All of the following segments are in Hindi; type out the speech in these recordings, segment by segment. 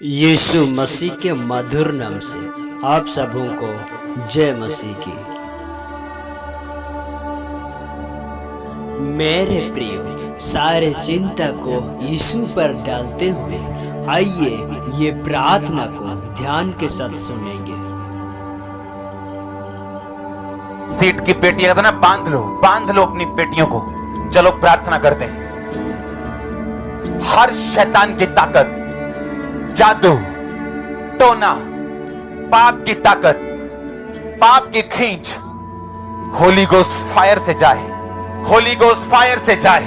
यीशु मसीह के मधुर नाम से आप सबों को जय मसीह की। मेरे प्रिय, सारे चिंता को यीशु पर डालते हुए आइए ये प्रार्थना को ध्यान के साथ सुनेंगे। सीट की पेटियां कहते ना, बांध लो अपनी पेटियों को। चलो प्रार्थना करते हैं। हर शैतान की ताकत, जादू, टोना, पाप की ताकत, पाप की खींच होली गोस्ट फायर से जाए, होली गोस्ट फायर से जाए।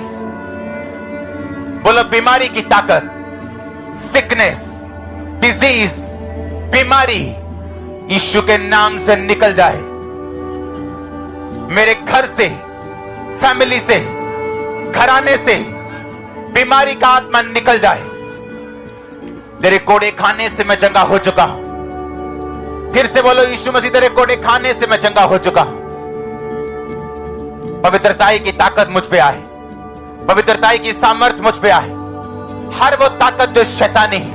बोलो बीमारी की ताकत, सिकनेस, डिजीज, बीमारी यीशु के नाम से निकल जाए। मेरे घर से, फैमिली से, घराने से बीमारी का आत्मा निकल जाए। तेरे कोड़े खाने से मैं चंगा हो चुका हूं। फिर से बोलो, यीशु मसीह तेरे कोड़े खाने से मैं चंगा हो चुका हूं। पवित्रताई की ताकत मुझ पे आए, पवित्रताई की सामर्थ मुझ पे आए। हर वो ताकत जो शैतानी है,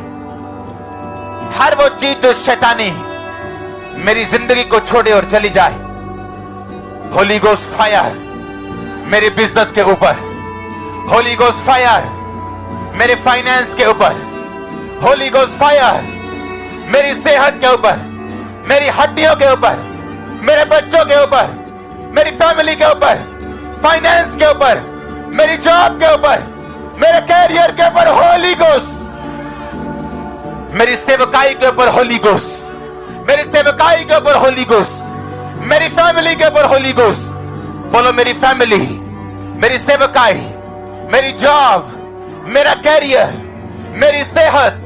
हर वो चीज जो शैतानी है, मेरी जिंदगी को छोड़े और चली जाए। होली गोस्ट फायर मेरे बिजनेस के ऊपर, होली गोस्ट फायर मेरे फाइनेंस के ऊपर, होली गोस्ट फायर मेरी सेहत के ऊपर, मेरी हड्डियों के ऊपर, मेरे बच्चों के ऊपर, मेरी फैमिली के ऊपर, फाइनेंस के ऊपर, मेरी जॉब के ऊपर, मेरे कैरियर के ऊपर होली गोस्ट, मेरी सेवकाई के ऊपर होली गोस्ट, मेरी सेवकाई के ऊपर होली गोस्ट, मेरी फैमिली के ऊपर होली गोस्ट। बोलो मेरी फैमिली, मेरी सेवकाई, मेरी जॉब, मेरा कैरियर, मेरी सेहत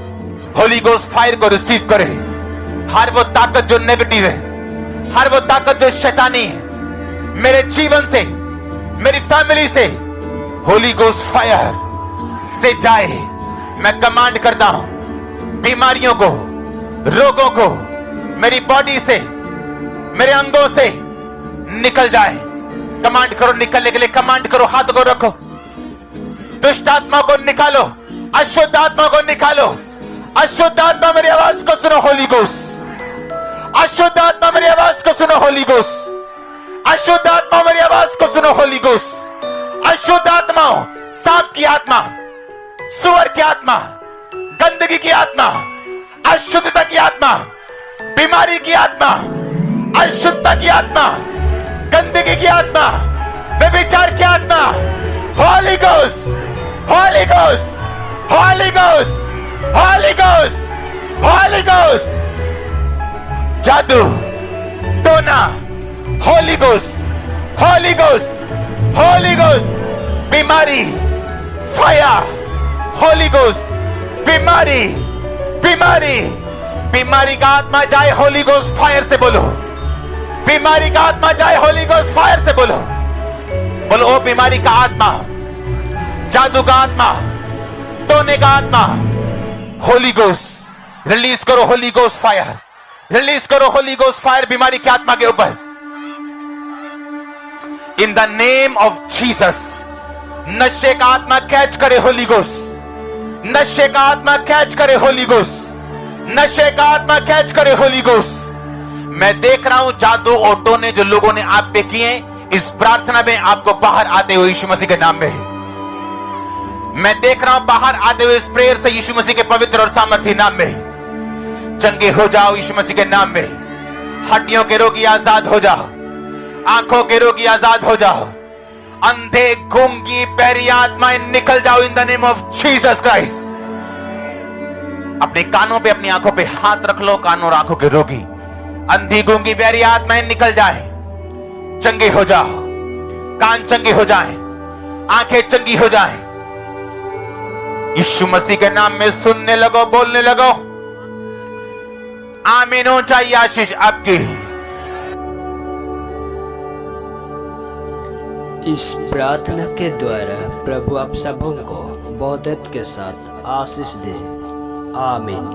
होली गोस्ट फायर को रिसीव करे। हर वो ताकत जो नेगेटिव है, हर वो ताकत जो शैतानी है, मेरे जीवन से, मेरी फैमिली से होली गोस्ट फायर से जाए। मैं कमांड करता हूं, बीमारियों को, रोगों को मेरी बॉडी से, मेरे अंगों से निकल जाए। कमांड करो निकलने के लिए, कमांड करो, हाथ को रखो। दुष्ट आत्मा को निकालो, अशुद्ध आत्मा को निकालो। अशुद्ध आत्मा मेरी आवाज को सुनो होली गोस्ट, अशुद्ध आत्मा मेरी आवाज को सुनो होली गोस्ट, अशुद्ध आत्मा मेरी आवाज को सुनो होली गोस्ट। अशुद्ध आत्मा, सांप की आत्मा, सुअर की आत्मा, गंदगी की आत्मा, अशुद्धता की आत्मा, बीमारी की आत्मा, अशुद्धता की आत्मा, गंदगी की आत्मा, व्यभिचार की आत्मा, Holi ghost, Holi ghost, Holi ghost, Holi ghost, Holi ghost. जादू, टोना, Holi ghost, Holi ghost, Holi ghost. बीमारी, फायर, होली गोस्ट, बीमारी, बीमारी, बीमारी का आत्मा जाए होली गोस्ट फायर से। बोलो बीमारी का आत्मा जाए होली गोस्ट फायर से। बोलो बोलो ओ बीमारी का आत्मा, जादू का आत्मा, टोने का आत्मा, होली गोस्ट रिलीज करो, होली गोस्ट फायर रिलीज करो, होली गोस्ट फायर बीमारी की आत्मा के ऊपर। In the name of Jesus. नशे का आत्मा कैच करे होली गोस्ट, नशे का आत्मा कैच करे होली गोस्ट, नशे का आत्मा कैच करे होली गोस्ट। मैं देख रहा हूं जादू और टोने जो लोगों ने आप पे किए, इस प्रार्थना में आपको बाहर आते हुए यीशु मसीह के नाम में। मैं देख रहा हूं बाहर आते हुए इस प्रेयर से यीशु मसीह के पवित्र और सामर्थी नाम में। चंगे हो जाओ यीशु मसीह के नाम में। हड्डियों के रोगी आजाद हो जाओ, आंखों के रोगी आजाद हो जाओ, अंधे, गूंगी, बहरी आत्माएं निकल जाओ in the name of Jesus Christ. अपने कानों पे, अपनी आंखों पे हाथ रख लो। कानों और आंखों के रोगी, अंधी, गूंगी, बहरी आत्माएं निकल जाए, चंगे हो जाओ। कान चंगे हो जाएं, आंखें चंगी हो जाएं। यीशु मसीह के नाम में सुनने लगो, बोलने लगो। आमीन हो चाहिए आशीष आपकी। इस प्रार्थना के द्वारा प्रभु आप सबों को बहुतत के साथ आशीष दे। आमीन।